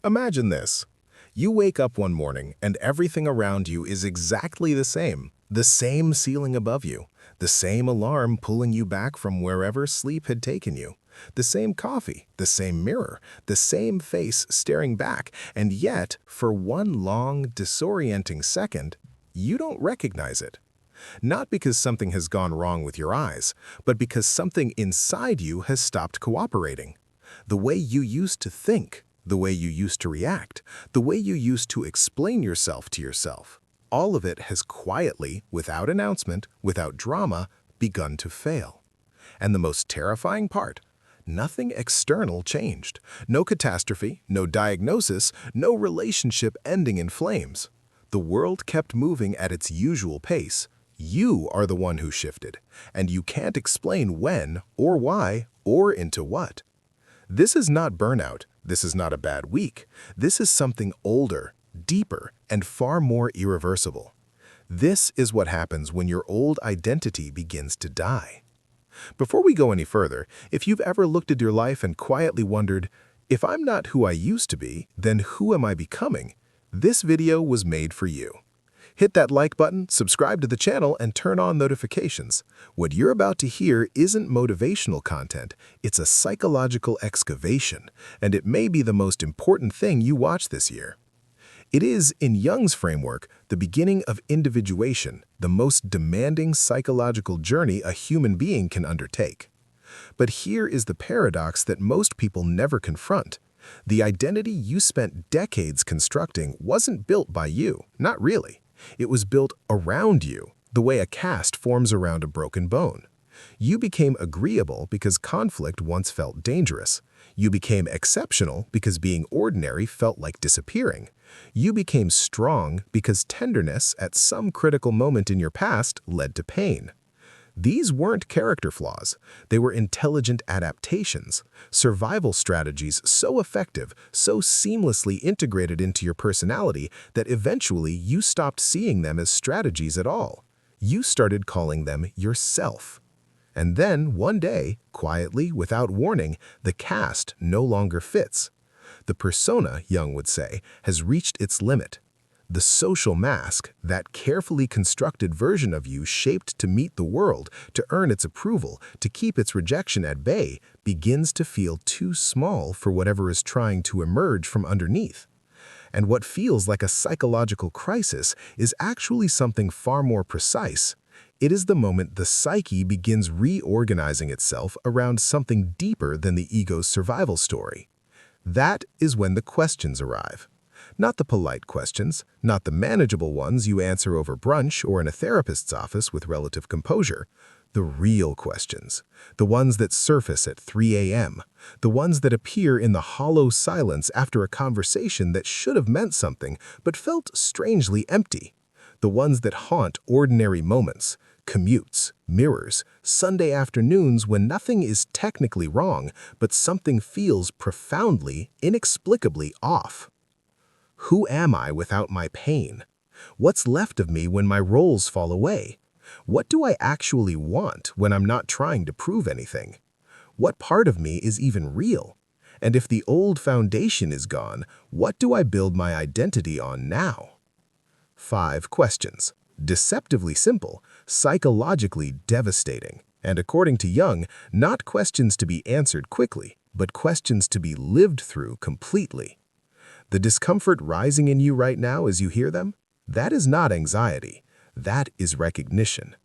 Imagine this. You wake up one morning and everything around you is exactly the same. The same ceiling above you, the same alarm pulling you back from wherever sleep had taken you, the same coffee, the same mirror, the same face staring back, and yet, for one long, disorienting second, you don't recognize it. Not because something has gone wrong with your eyes, but because something inside you has stopped cooperating. The way you used to think, the way you used to react, the way you used to explain yourself to yourself, all of it has quietly, without announcement, without drama, begun to fail. And the most terrifying part, nothing external changed. No catastrophe, no diagnosis, no relationship ending in flames. The world kept moving at its usual pace. You are the one who shifted, and you can't explain when or why or into what. This is not burnout. This is not a bad week. This is something older, deeper, and far more irreversible. This is what happens when your old identity begins to die. Before we go any further, if you've ever looked at your life and quietly wondered, if I'm not who I used to be, then who am I becoming? This video was made for you. Hit that like button, subscribe to the channel, and turn on notifications. What you're about to hear isn't motivational content, it's a psychological excavation, and it may be the most important thing you watch this year. It is, in Jung's framework, the beginning of individuation, the most demanding psychological journey a human being can undertake. But here is the paradox that most people never confront. The identity you spent decades constructing wasn't built by you, not really. It was built around you, the way a cast forms around a broken bone. You became agreeable because conflict once felt dangerous. You became exceptional because being ordinary felt like disappearing. You became strong because tenderness at some critical moment in your past led to pain. These weren't character flaws. They were intelligent adaptations, survival strategies so effective, so seamlessly integrated into your personality that eventually you stopped seeing them as strategies at all. You started calling them yourself. And then, one day, quietly, without warning, the cast no longer fits. The persona, Jung would say, has reached its limit. The social mask, that carefully constructed version of you shaped to meet the world, to earn its approval, to keep its rejection at bay, begins to feel too small for whatever is trying to emerge from underneath. And what feels like a psychological crisis is actually something far more precise. It is the moment the psyche begins reorganizing itself around something deeper than the ego's survival story. That is when the questions arrive. Not the polite questions, not the manageable ones you answer over brunch or in a therapist's office with relative composure. The real questions, the ones that surface at 3 a.m., the ones that appear in the hollow silence after a conversation that should have meant something but felt strangely empty. The ones that haunt ordinary moments, commutes, mirrors, Sunday afternoons when nothing is technically wrong, but something feels profoundly, inexplicably off. Who am I without my pain? What's left of me when my roles fall away? What do I actually want when I'm not trying to prove anything? What part of me is even real? And if the old foundation is gone, what do I build my identity on now? 5 questions. Deceptively simple, psychologically devastating, and according to Jung, not questions to be answered quickly, but questions to be lived through completely. The discomfort rising in you right now as you hear them? That is not anxiety. That is recognition.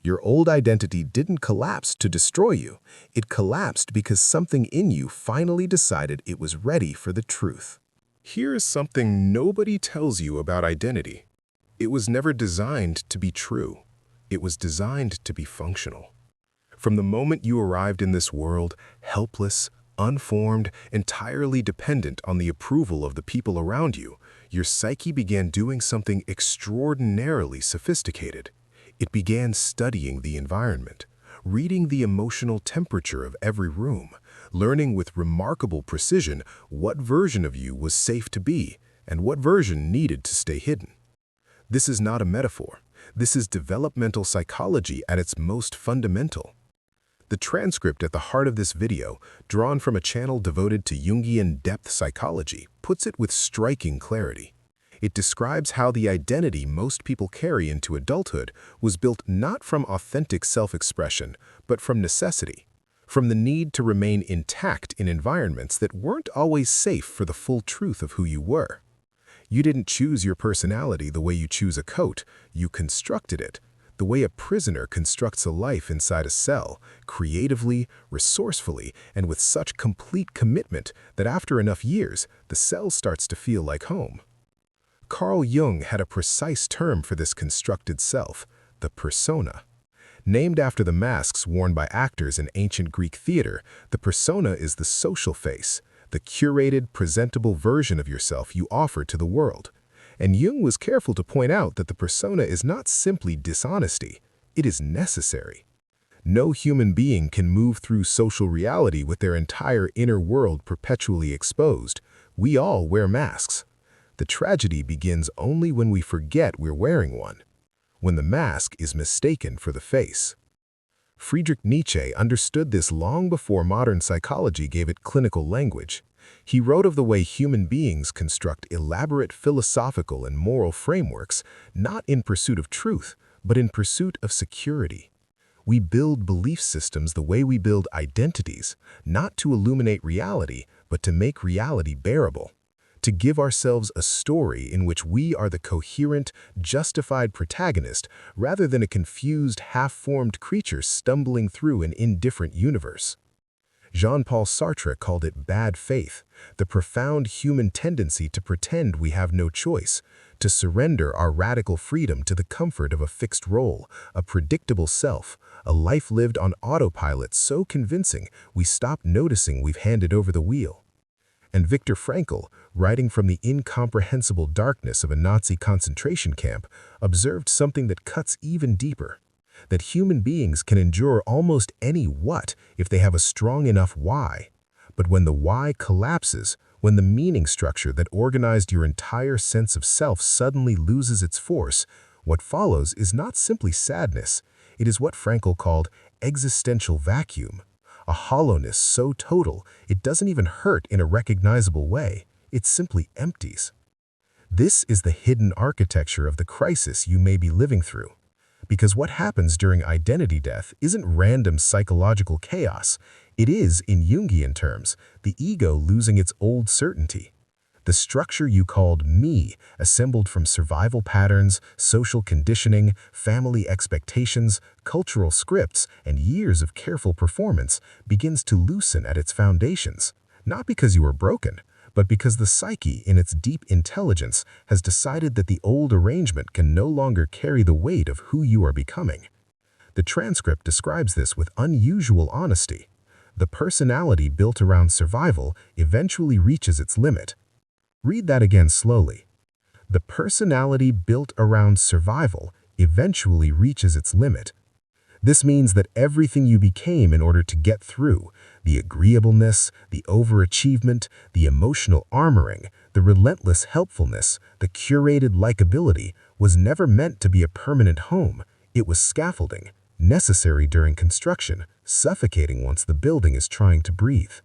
Your old identity didn't collapse to destroy you. It collapsed because something in you finally decided it was ready for the truth. Here is something nobody tells you about identity. It was never designed to be true. It was designed to be functional. From the moment you arrived in this world, helpless, unformed, entirely dependent on the approval of the people around you, your psyche began doing something extraordinarily sophisticated. It began studying the environment, reading the emotional temperature of every room, learning with remarkable precision what version of you was safe to be and what version needed to stay hidden. This is not a metaphor. This is developmental psychology at its most fundamental. The transcript at the heart of this video, drawn from a channel devoted to Jungian depth psychology, puts it with striking clarity. It describes how the identity most people carry into adulthood was built not from authentic self-expression, but from necessity, from the need to remain intact in environments that weren't always safe for the full truth of who you were. You didn't choose your personality the way you choose a coat, you constructed it, the way a prisoner constructs a life inside a cell, creatively, resourcefully, and with such complete commitment that after enough years, the cell starts to feel like home. Carl Jung had a precise term for this constructed self, the persona. Named after the masks worn by actors in ancient Greek theater, the persona is the social face, the curated, presentable version of yourself you offer to the world. And Jung was careful to point out that the persona is not simply dishonesty, it is necessary. No human being can move through social reality with their entire inner world perpetually exposed. We all wear masks. The tragedy begins only when we forget we're wearing one, when the mask is mistaken for the face. Friedrich Nietzsche understood this long before modern psychology gave it clinical language. He wrote of the way human beings construct elaborate philosophical and moral frameworks, not in pursuit of truth, but in pursuit of security. We build belief systems the way we build identities, not to illuminate reality, but to make reality bearable. To give ourselves a story in which we are the coherent, justified protagonist rather than a confused, half-formed creature stumbling through an indifferent universe. Jean-Paul Sartre called it bad faith, the profound human tendency to pretend we have no choice, to surrender our radical freedom to the comfort of a fixed role, a predictable self, a life lived on autopilot so convincing we stop noticing we've handed over the wheel. And Viktor Frankl, writing from the incomprehensible darkness of a Nazi concentration camp, observed something that cuts even deeper. That human beings can endure almost any what if they have a strong enough why. But when the why collapses, when the meaning structure that organized your entire sense of self suddenly loses its force, what follows is not simply sadness. It is what Frankl called existential vacuum. A hollowness so total it doesn't even hurt in a recognizable way, it simply empties. This is the hidden architecture of the crisis you may be living through. Because what happens during identity death isn't random psychological chaos, it is, in Jungian terms, the ego losing its old certainty. The structure you called me, assembled from survival patterns, social conditioning, family expectations, cultural scripts, and years of careful performance, begins to loosen at its foundations, not because you are broken, but because the psyche, in its deep intelligence, has decided that the old arrangement can no longer carry the weight of who you are becoming. The transcript describes this with unusual honesty. The personality built around survival eventually reaches its limit. Read that again slowly. The personality built around survival eventually reaches its limit. This means that everything you became in order to get through, the agreeableness, the overachievement, the emotional armoring, the relentless helpfulness, the curated likability, was never meant to be a permanent home. It was scaffolding, necessary during construction, suffocating once the building is trying to breathe.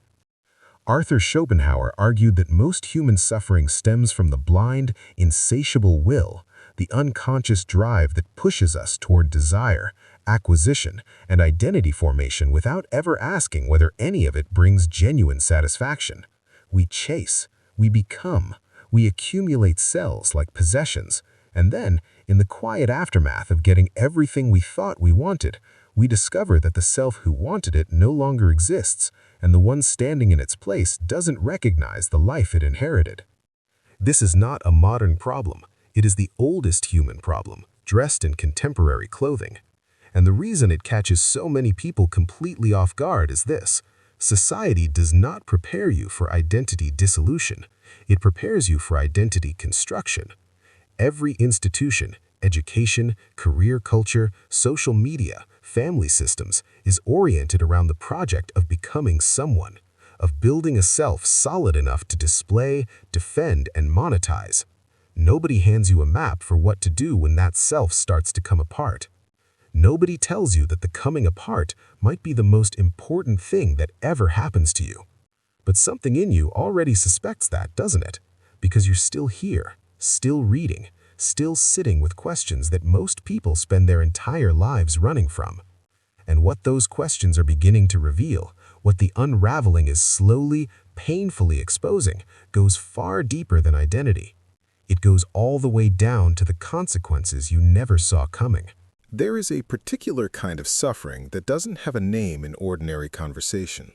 Arthur Schopenhauer argued that most human suffering stems from the blind, insatiable will, the unconscious drive that pushes us toward desire, acquisition, and identity formation without ever asking whether any of it brings genuine satisfaction. We chase, we become, we accumulate cells like possessions, and then, in the quiet aftermath of getting everything we thought we wanted, we discover that the self who wanted it no longer exists, and the one standing in its place doesn't recognize the life it inherited. This is not a modern problem. It is the oldest human problem, dressed in contemporary clothing. And the reason it catches so many people completely off guard is this: society does not prepare you for identity dissolution. It prepares you for identity construction. Every institution, education, career culture, social media, family systems is oriented around the project of becoming someone, of building a self solid enough to display, defend, and monetize. Nobody hands you a map for what to do when that self starts to come apart. Nobody tells you that the coming apart might be the most important thing that ever happens to you. But something in you already suspects that, doesn't it? Because you're still here, still reading, still sitting with questions that most people spend their entire lives running from. And what those questions are beginning to reveal, what the unraveling is slowly, painfully exposing, goes far deeper than identity. It goes all the way down to the consequences you never saw coming. There is a particular kind of suffering that doesn't have a name in ordinary conversation.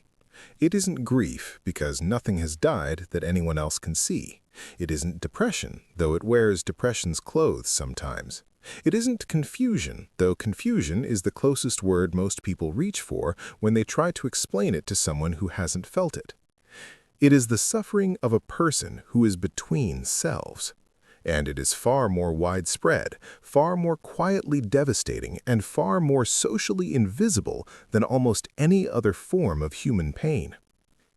It isn't grief, because nothing has died that anyone else can see. It isn't depression, though it wears depression's clothes sometimes. It isn't confusion, though confusion is the closest word most people reach for when they try to explain it to someone who hasn't felt it. It is the suffering of a person who is between selves. And it is far more widespread, far more quietly devastating, and far more socially invisible than almost any other form of human pain.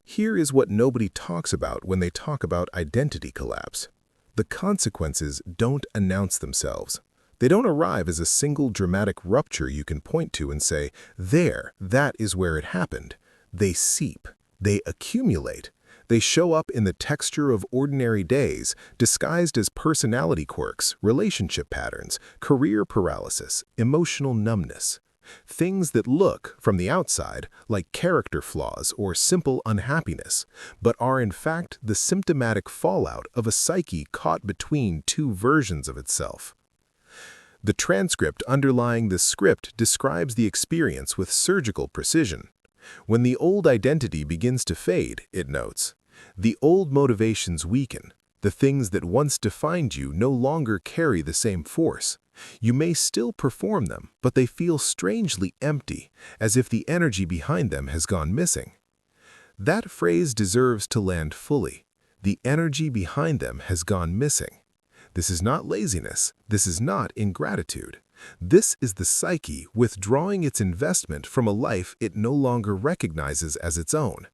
Here is what nobody talks about when they talk about identity collapse. The consequences don't announce themselves. They don't arrive as a single dramatic rupture you can point to and say, "There, that is where it happened." They seep. They accumulate. They show up in the texture of ordinary days, disguised as personality quirks, relationship patterns, career paralysis, emotional numbness. Things that look, from the outside, like character flaws or simple unhappiness, but are in fact the symptomatic fallout of a psyche caught between two versions of itself. The transcript underlying the script describes the experience with surgical precision. When the old identity begins to fade, it notes, the old motivations weaken. The things that once defined you no longer carry the same force. You may still perform them, but they feel strangely empty, as if the energy behind them has gone missing. That phrase deserves to land fully. The energy behind them has gone missing. This is not laziness. This is not ingratitude. This is the psyche withdrawing its investment from a life it no longer recognizes as its own.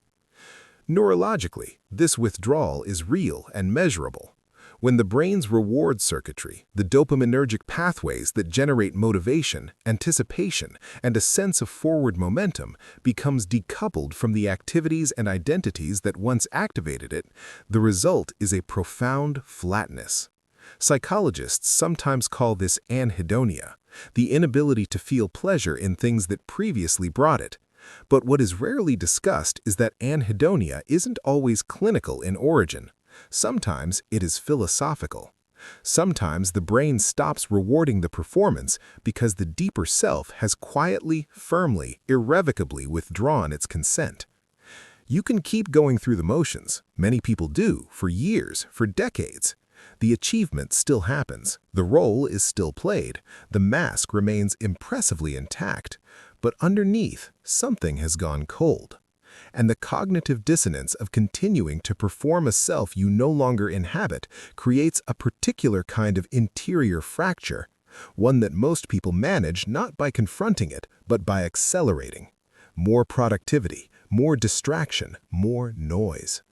Neurologically, this withdrawal is real and measurable. When the brain's reward circuitry, the dopaminergic pathways that generate motivation, anticipation, and a sense of forward momentum, becomes decoupled from the activities and identities that once activated it, the result is a profound flatness. Psychologists sometimes call this anhedonia, the inability to feel pleasure in things that previously brought it. But what is rarely discussed is that anhedonia isn't always clinical in origin. Sometimes it is philosophical. Sometimes the brain stops rewarding the performance because the deeper self has quietly, firmly, irrevocably withdrawn its consent. You can keep going through the motions. Many people do, for years, for decades. The achievement still happens. The role is still played. The mask remains impressively intact. But underneath, something has gone cold. And the cognitive dissonance of continuing to perform a self you no longer inhabit creates a particular kind of interior fracture, one that most people manage not by confronting it, but by accelerating. More productivity, more distraction, more noise.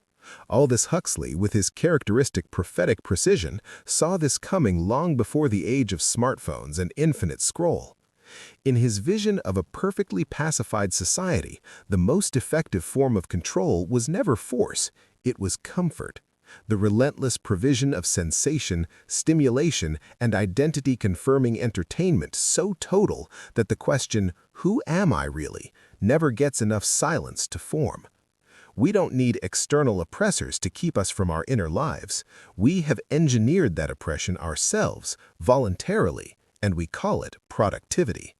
Aldous Huxley, with his characteristic prophetic precision, saw this coming long before the age of smartphones and infinite scroll. In his vision of a perfectly pacified society, the most effective form of control was never force, it was comfort. The relentless provision of sensation, stimulation, and identity-confirming entertainment so total that the question, "Who am I really?" never gets enough silence to form. We don't need external oppressors to keep us from our inner lives. We have engineered that oppression ourselves, voluntarily, and we call it productivity.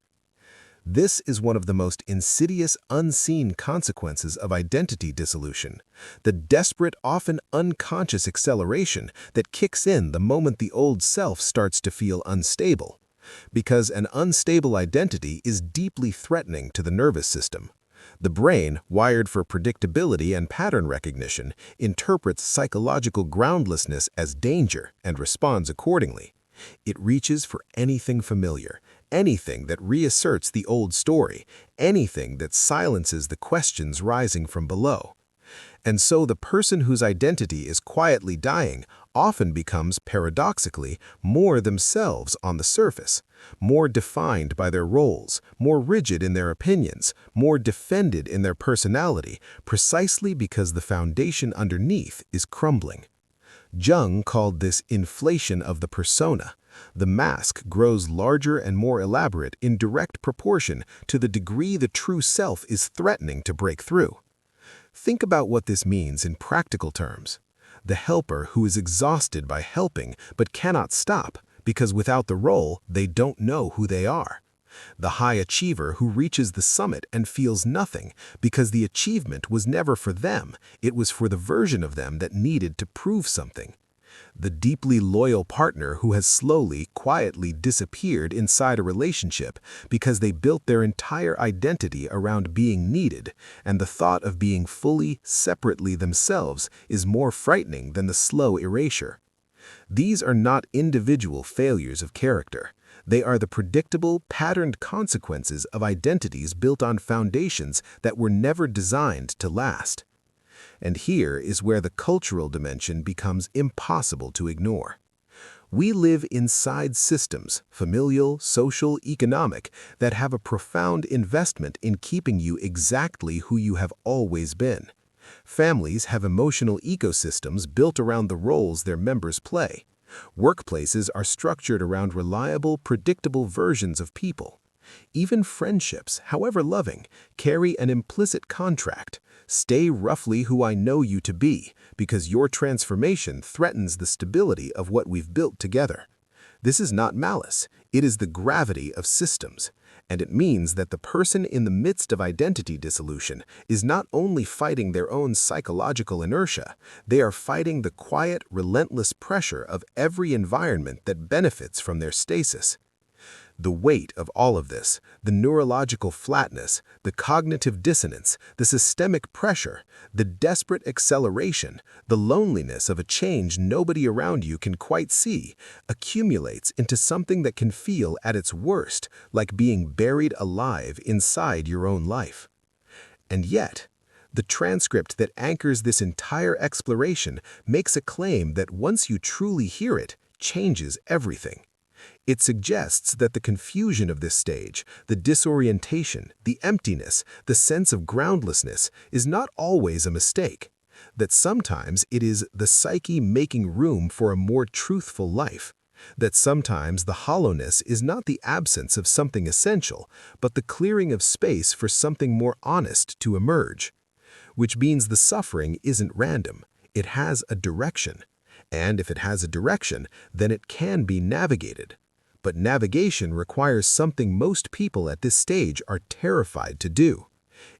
This is one of the most insidious, unseen consequences of identity dissolution, the desperate, often unconscious acceleration that kicks in the moment the old self starts to feel unstable. Because an unstable identity is deeply threatening to the nervous system. The brain, wired for predictability and pattern recognition, interprets psychological groundlessness as danger and responds accordingly. It reaches for anything familiar, anything that reasserts the old story, anything that silences the questions rising from below. And so the person whose identity is quietly dying often becomes, paradoxically, more themselves on the surface, more defined by their roles, more rigid in their opinions, more defended in their personality, precisely because the foundation underneath is crumbling. Jung called this inflation of the persona. The mask grows larger and more elaborate in direct proportion to the degree the true self is threatening to break through. Think about what this means in practical terms. The helper who is exhausted by helping but cannot stop because without the role, they don't know who they are. The high achiever who reaches the summit and feels nothing because the achievement was never for them, it was for the version of them that needed to prove something. The deeply loyal partner who has slowly, quietly disappeared inside a relationship because they built their entire identity around being needed, and the thought of being fully, separately themselves is more frightening than the slow erasure. These are not individual failures of character. They are the predictable, patterned consequences of identities built on foundations that were never designed to last. And here is where the cultural dimension becomes impossible to ignore. We live inside systems, familial, social, economic, that have a profound investment in keeping you exactly who you have always been. Families have emotional ecosystems built around the roles their members play. Workplaces are structured around reliable, predictable versions of people. Even friendships, however loving, carry an implicit contract. Stay roughly who I know you to be, because your transformation threatens the stability of what we've built together. This is not malice, it is the gravity of systems. And it means that the person in the midst of identity dissolution is not only fighting their own psychological inertia, they are fighting the quiet, relentless pressure of every environment that benefits from their stasis. The weight of all of this, the neurological flatness, the cognitive dissonance, the systemic pressure, the desperate acceleration, the loneliness of a change nobody around you can quite see, accumulates into something that can feel at its worst like being buried alive inside your own life. And yet, the transcript that anchors this entire exploration makes a claim that once you truly hear it, changes everything. It suggests that the confusion of this stage, the disorientation, the emptiness, the sense of groundlessness is not always a mistake, that sometimes it is the psyche making room for a more truthful life, that sometimes the hollowness is not the absence of something essential, but the clearing of space for something more honest to emerge. Which means the suffering isn't random, it has a direction. And if it has a direction, then it can be navigated. But navigation requires something most people at this stage are terrified to do.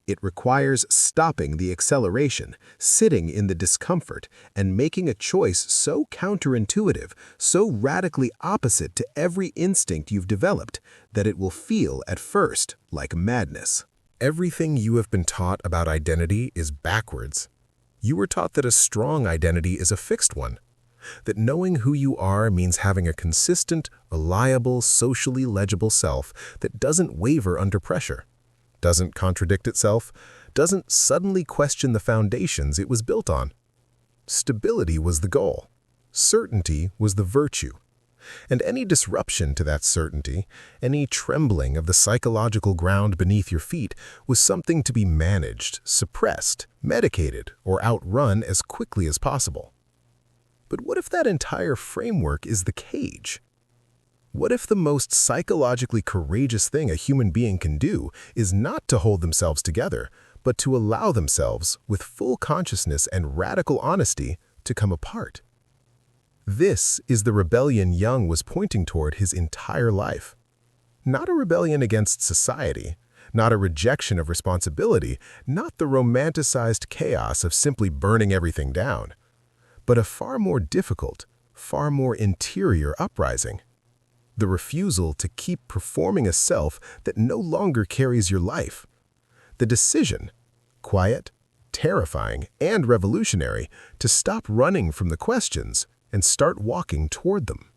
It requires stopping the acceleration, sitting in the discomfort, and making a choice so counterintuitive, so radically opposite to every instinct you've developed, that it will feel at first like madness. Everything you have been taught about identity is backwards. You were taught that a strong identity is a fixed one, that knowing who you are means having a consistent, reliable, socially legible self that doesn't waver under pressure, doesn't contradict itself, doesn't suddenly question the foundations it was built on. Stability was the goal. Certainty was the virtue. And any disruption to that certainty, any trembling of the psychological ground beneath your feet, was something to be managed, suppressed, medicated, or outrun as quickly as possible. But what if that entire framework is the cage? What if the most psychologically courageous thing a human being can do is not to hold themselves together, but to allow themselves, with full consciousness and radical honesty, to come apart? This is the rebellion Jung was pointing toward his entire life. Not a rebellion against society, not a rejection of responsibility, not the romanticized chaos of simply burning everything down, but a far more difficult, far more interior uprising. The refusal to keep performing a self that no longer carries your life. The decision, quiet, terrifying, and revolutionary, to stop running from the questions and start walking toward them.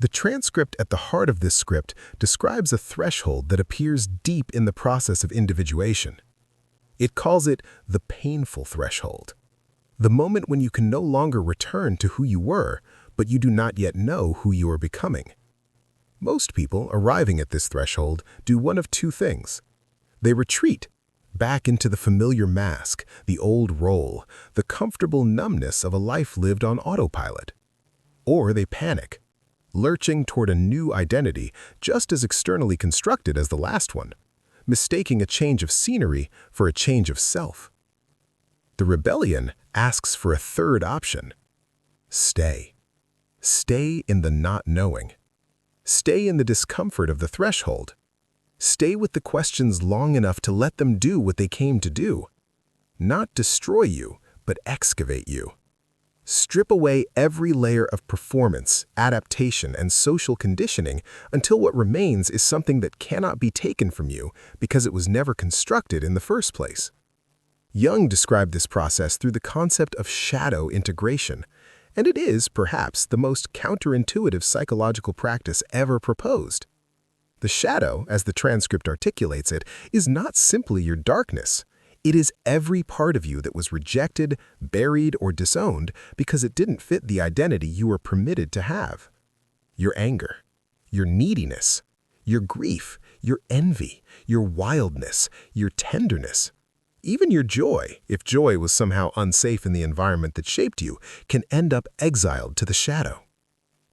The transcript at the heart of this script describes a threshold that appears deep in the process of individuation. It calls it the painful threshold. The moment when you can no longer return to who you were, but you do not yet know who you are becoming. Most people arriving at this threshold do one of two things. They retreat back into the familiar mask, the old role, the comfortable numbness of a life lived on autopilot. Or they panic, lurching toward a new identity just as externally constructed as the last one, mistaking a change of scenery for a change of self. The rebellion asks for a third option. Stay. Stay in the not knowing. Stay in the discomfort of the threshold. Stay with the questions long enough to let them do what they came to do. Not destroy you, but excavate you. Strip away every layer of performance, adaptation, and social conditioning until what remains is something that cannot be taken from you because it was never constructed in the first place. Jung described this process through the concept of shadow integration, and it is, perhaps, the most counterintuitive psychological practice ever proposed. The shadow, as the transcript articulates it, is not simply your darkness. It is every part of you that was rejected, buried, or disowned because it didn't fit the identity you were permitted to have. Your anger, your neediness, your grief, your envy, your wildness, your tenderness. Even your joy, if joy was somehow unsafe in the environment that shaped you, can end up exiled to the shadow.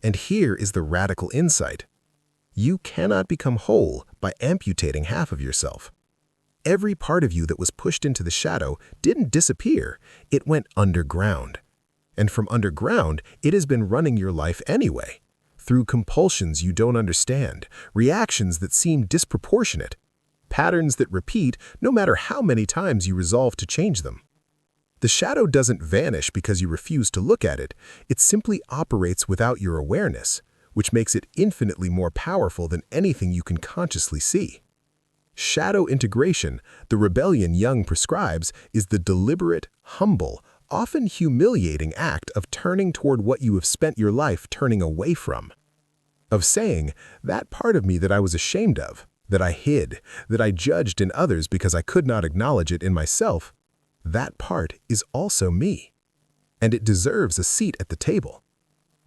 And here is the radical insight. You cannot become whole by amputating half of yourself. Every part of you that was pushed into the shadow didn't disappear, it went underground. And from underground, it has been running your life anyway, through compulsions you don't understand, reactions that seem disproportionate, patterns that repeat no matter how many times you resolve to change them. The shadow doesn't vanish because you refuse to look at it, it simply operates without your awareness, which makes it infinitely more powerful than anything you can consciously see. Shadow integration, the rebellion Jung prescribes, is the deliberate, humble, often humiliating act of turning toward what you have spent your life turning away from. Of saying, that part of me that I was ashamed of, that I hid, that I judged in others because I could not acknowledge it in myself, that part is also me. And it deserves a seat at the table.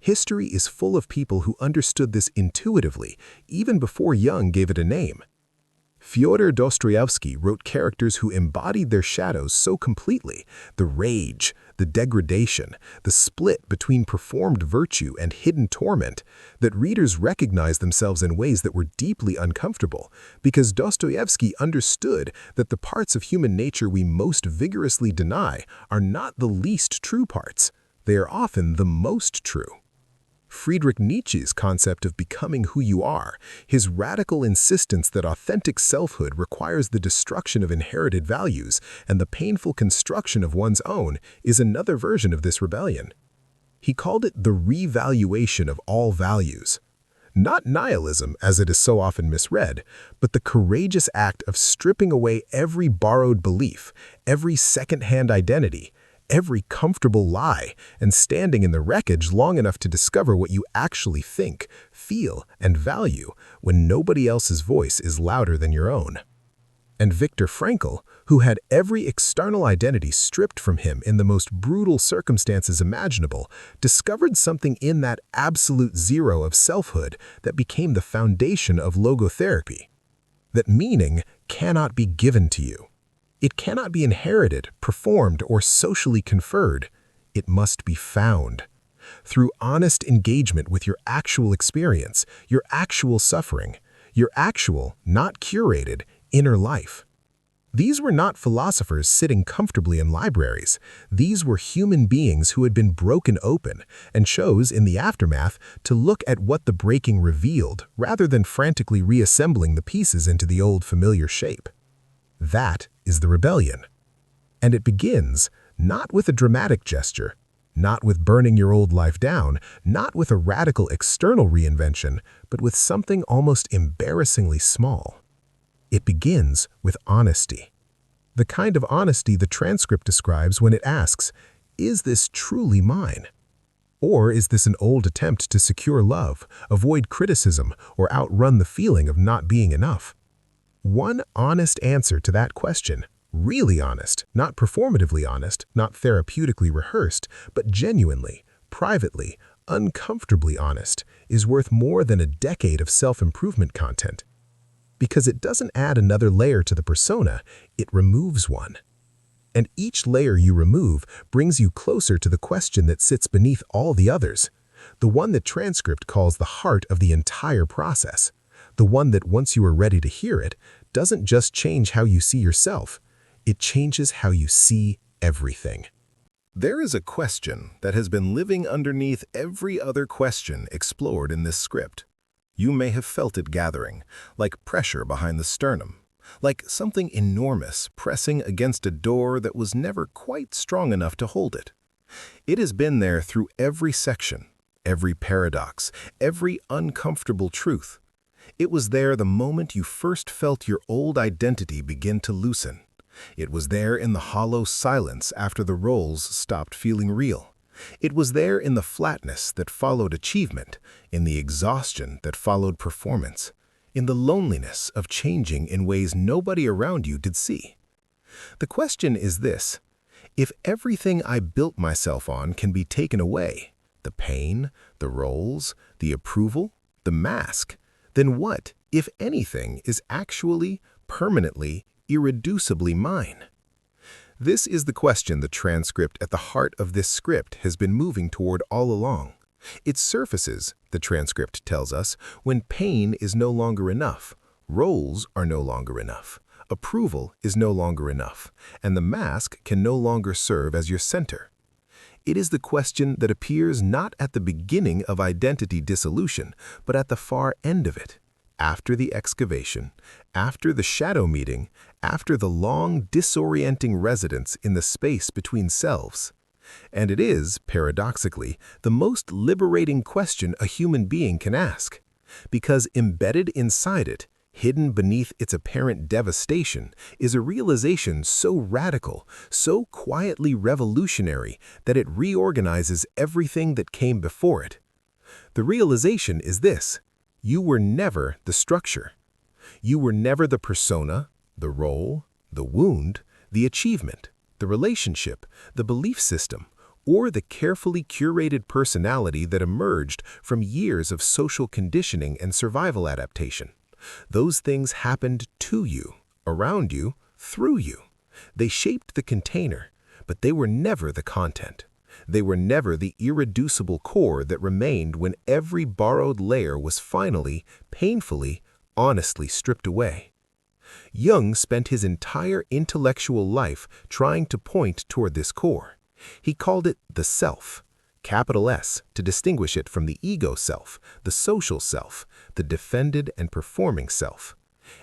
History is full of people who understood this intuitively, even before Jung gave it a name. Fyodor Dostoevsky wrote characters who embodied their shadows so completely, the rage, the degradation, the split between performed virtue and hidden torment, that readers recognized themselves in ways that were deeply uncomfortable, because Dostoevsky understood that the parts of human nature we most vigorously deny are not the least true parts. They are often the most true. Friedrich Nietzsche's concept of becoming who you are, his radical insistence that authentic selfhood requires the destruction of inherited values and the painful construction of one's own, is another version of this rebellion. He called it the revaluation of all values. Not nihilism, as it is so often misread, but the courageous act of stripping away every borrowed belief, every second-hand identity, every comfortable lie, and standing in the wreckage long enough to discover what you actually think, feel, and value when nobody else's voice is louder than your own. And Viktor Frankl, who had every external identity stripped from him in the most brutal circumstances imaginable, discovered something in that absolute zero of selfhood that became the foundation of logotherapy. That meaning cannot be given to you. It cannot be inherited, performed, or socially conferred. It must be found. Through honest engagement with your actual experience, your actual suffering, your actual, not curated, inner life. These were not philosophers sitting comfortably in libraries. These were human beings who had been broken open and chose, in the aftermath, to look at what the breaking revealed rather than frantically reassembling the pieces into the old familiar shape. That is the rebellion. And it begins not with a dramatic gesture, not with burning your old life down, not with a radical external reinvention, but with something almost embarrassingly small. It begins with honesty. The kind of honesty the transcript describes when it asks, is this truly mine? Or is this an old attempt to secure love, avoid criticism, or outrun the feeling of not being enough? One honest answer to that question, Really honest, not performatively honest, not therapeutically rehearsed, but genuinely, privately, uncomfortably honest, is worth more than a decade of self-improvement content. Because it doesn't add another layer to the persona, it removes one. And each layer you remove brings you closer to the question that sits beneath all the others, the one that transcript calls the heart of the entire process, the one that once you are ready to hear it, doesn't just change how you see yourself, it changes how you see everything. There is a question that has been living underneath every other question explored in this script. You may have felt it gathering, like pressure behind the sternum, like something enormous pressing against a door that was never quite strong enough to hold it. It has been there through every section, every paradox, every uncomfortable truth. It was there the moment you first felt your old identity begin to loosen. It was there in the hollow silence after the roles stopped feeling real. It was there in the flatness that followed achievement, in the exhaustion that followed performance, in the loneliness of changing in ways nobody around you did see. The question is this: if everything I built myself on can be taken away, the pain, the roles, the approval, the mask, then what, if anything, is actually, permanently, irreducibly mine? This is the question the transcript at the heart of this script has been moving toward all along. It surfaces, the transcript tells us, when pain is no longer enough, roles are no longer enough, approval is no longer enough, and the mask can no longer serve as your center. It is the question that appears not at the beginning of identity dissolution, but at the far end of it. After the excavation, after the shadow meeting, after the long, disorienting residence in the space between selves. And it is, paradoxically, the most liberating question a human being can ask. Because embedded inside it, hidden beneath its apparent devastation, is a realization so radical, so quietly revolutionary, that it reorganizes everything that came before it. The realization is this: you were never the structure. You were never the persona, the role, the wound, the achievement, the relationship, the belief system, or the carefully curated personality that emerged from years of social conditioning and survival adaptation. Those things happened to you, around you, through you. They shaped the container, but they were never the content. They were never the irreducible core that remained when every borrowed layer was finally, painfully, honestly stripped away. Jung spent his entire intellectual life trying to point toward this core. He called it the self, capital S, to distinguish it from the ego self, the social self, the defended and performing self.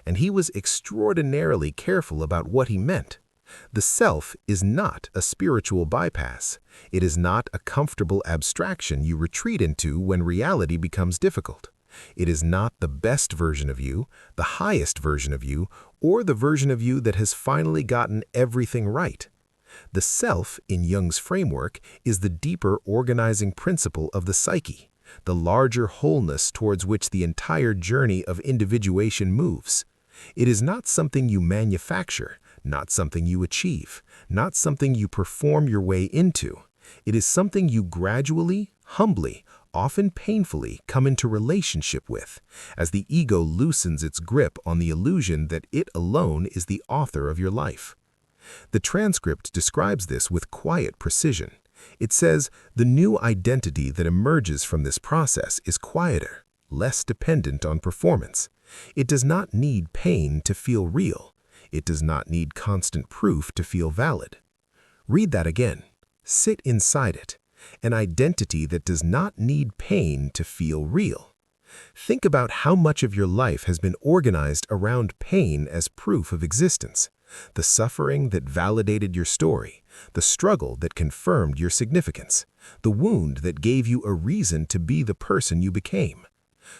And he was extraordinarily careful about what he meant. The self is not a spiritual bypass. It is not a comfortable abstraction you retreat into when reality becomes difficult. It is not the best version of you, the highest version of you, or the version of you that has finally gotten everything right. The self, in Jung's framework, is the deeper organizing principle of the psyche, the larger wholeness towards which the entire journey of individuation moves. It is not something you manufacture, not something you achieve, not something you perform your way into. It is something you gradually, humbly, often painfully come into relationship with, as the ego loosens its grip on the illusion that it alone is the author of your life. The transcript describes this with quiet precision. It says, the new identity that emerges from this process is quieter, less dependent on performance. It does not need pain to feel real. It does not need constant proof to feel valid. Read that again. Sit inside it. An identity that does not need pain to feel real. Think about how much of your life has been organized around pain as proof of existence. The suffering that validated your story, the struggle that confirmed your significance, the wound that gave you a reason to be the person you became.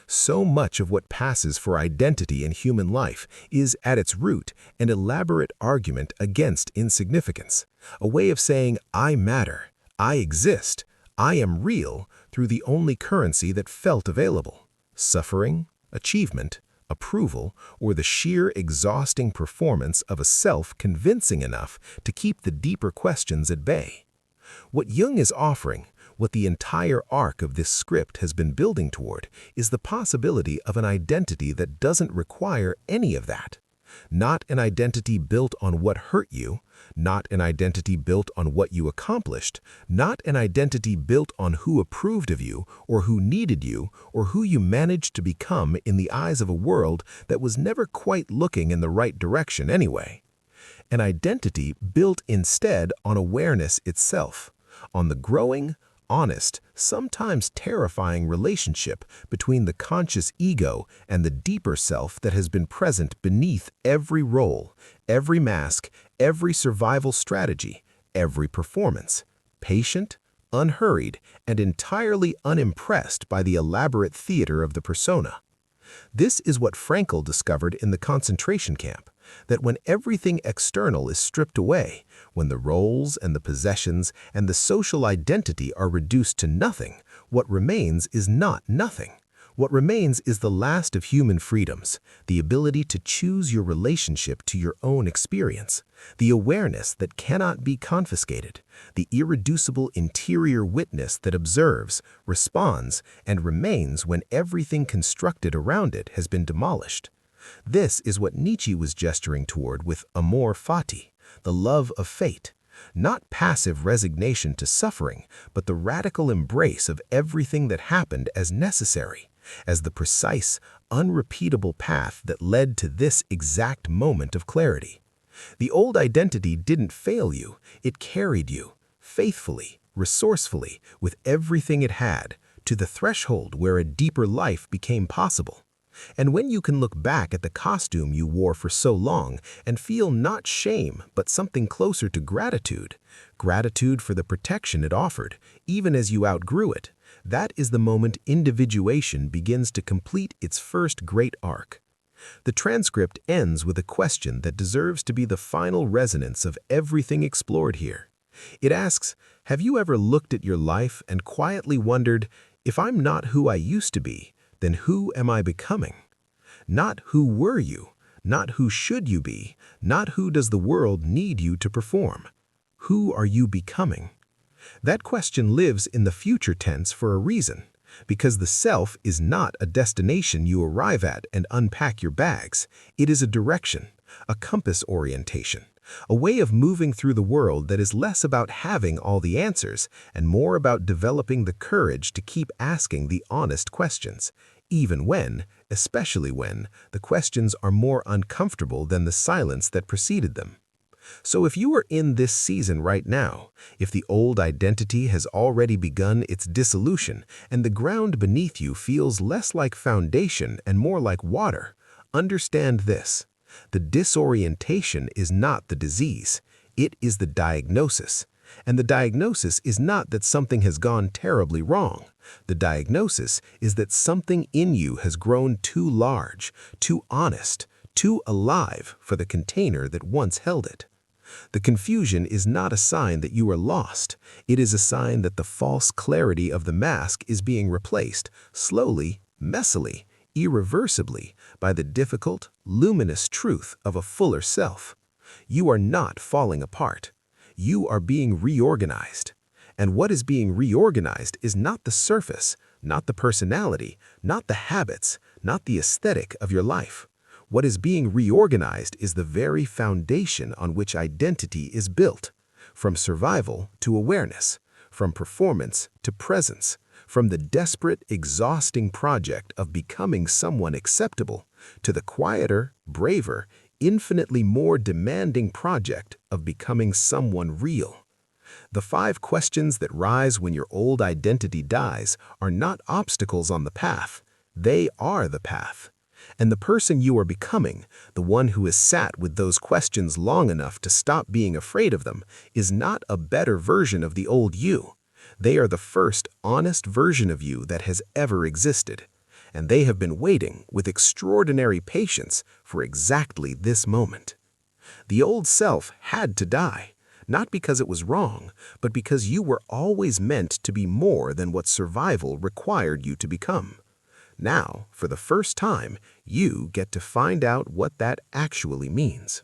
So much of what passes for identity in human life is, at its root, an elaborate argument against insignificance, a way of saying, I matter, I exist, I am real, through the only currency that felt available: suffering, achievement, approval, or the sheer exhausting performance of a self convincing enough to keep the deeper questions at bay. What Jung is offering, what the entire arc of this script has been building toward, is the possibility of an identity that doesn't require any of that. Not an identity built on what hurt you, not an identity built on what you accomplished, not an identity built on who approved of you or who needed you or who you managed to become in the eyes of a world that was never quite looking in the right direction anyway. An identity built instead on awareness itself, on the growing, honest, sometimes terrifying relationship between the conscious ego and the deeper self that has been present beneath every role, every mask, every survival strategy, every performance, patient, unhurried, and entirely unimpressed by the elaborate theater of the persona. This is what Frankl discovered in the concentration camp, that when everything external is stripped away, when the roles and the possessions and the social identity are reduced to nothing, what remains is not nothing. What remains is the last of human freedoms, the ability to choose your relationship to your own experience, the awareness that cannot be confiscated, the irreducible interior witness that observes, responds, and remains when everything constructed around it has been demolished. This is what Nietzsche was gesturing toward with amor fati, the love of fate. Not passive resignation to suffering, but the radical embrace of everything that happened as necessary, as the precise, unrepeatable path that led to this exact moment of clarity. The old identity didn't fail you, it carried you, faithfully, resourcefully, with everything it had, to the threshold where a deeper life became possible. And when you can look back at the costume you wore for so long and feel not shame but something closer to gratitude, gratitude for the protection it offered, even as you outgrew it, that is the moment individuation begins to complete its first great arc. The transcript ends with a question that deserves to be the final resonance of everything explored here. It asks, have you ever looked at your life and quietly wondered, if I'm not who I used to be, then who am I becoming? Not who were you, not who should you be, not who does the world need you to perform. Who are you becoming? That question lives in the future tense for a reason, because the self is not a destination you arrive at and unpack your bags. It is a direction, a compass orientation, a way of moving through the world that is less about having all the answers and more about developing the courage to keep asking the honest questions, even when, especially when, the questions are more uncomfortable than the silence that preceded them. So if you are in this season right now, if the old identity has already begun its dissolution and the ground beneath you feels less like foundation and more like water, understand this. The disorientation is not the disease, it is the diagnosis. And the diagnosis is not that something has gone terribly wrong. The diagnosis is that something in you has grown too large, too honest, too alive for the container that once held it. The confusion is not a sign that you are lost. It is a sign that the false clarity of the mask is being replaced, slowly, messily, irreversibly, by the difficult, luminous truth of a fuller self. You are not falling apart. You are being reorganized. And what is being reorganized is not the surface, not the personality, not the habits, not the aesthetic of your life. What is being reorganized is the very foundation on which identity is built, from survival to awareness, from performance to presence, from the desperate, exhausting project of becoming someone acceptable to the quieter, braver, infinitely more demanding project of becoming someone real. The 5 questions that rise when your old identity dies are not obstacles on the path. They are the path. And the person you are becoming, the one who has sat with those questions long enough to stop being afraid of them, is not a better version of the old you. They are the first honest version of you that has ever existed. And they have been waiting with extraordinary patience for exactly this moment. The old self had to die, not because it was wrong, but because you were always meant to be more than what survival required you to become. Now, for the first time, you get to find out what that actually means.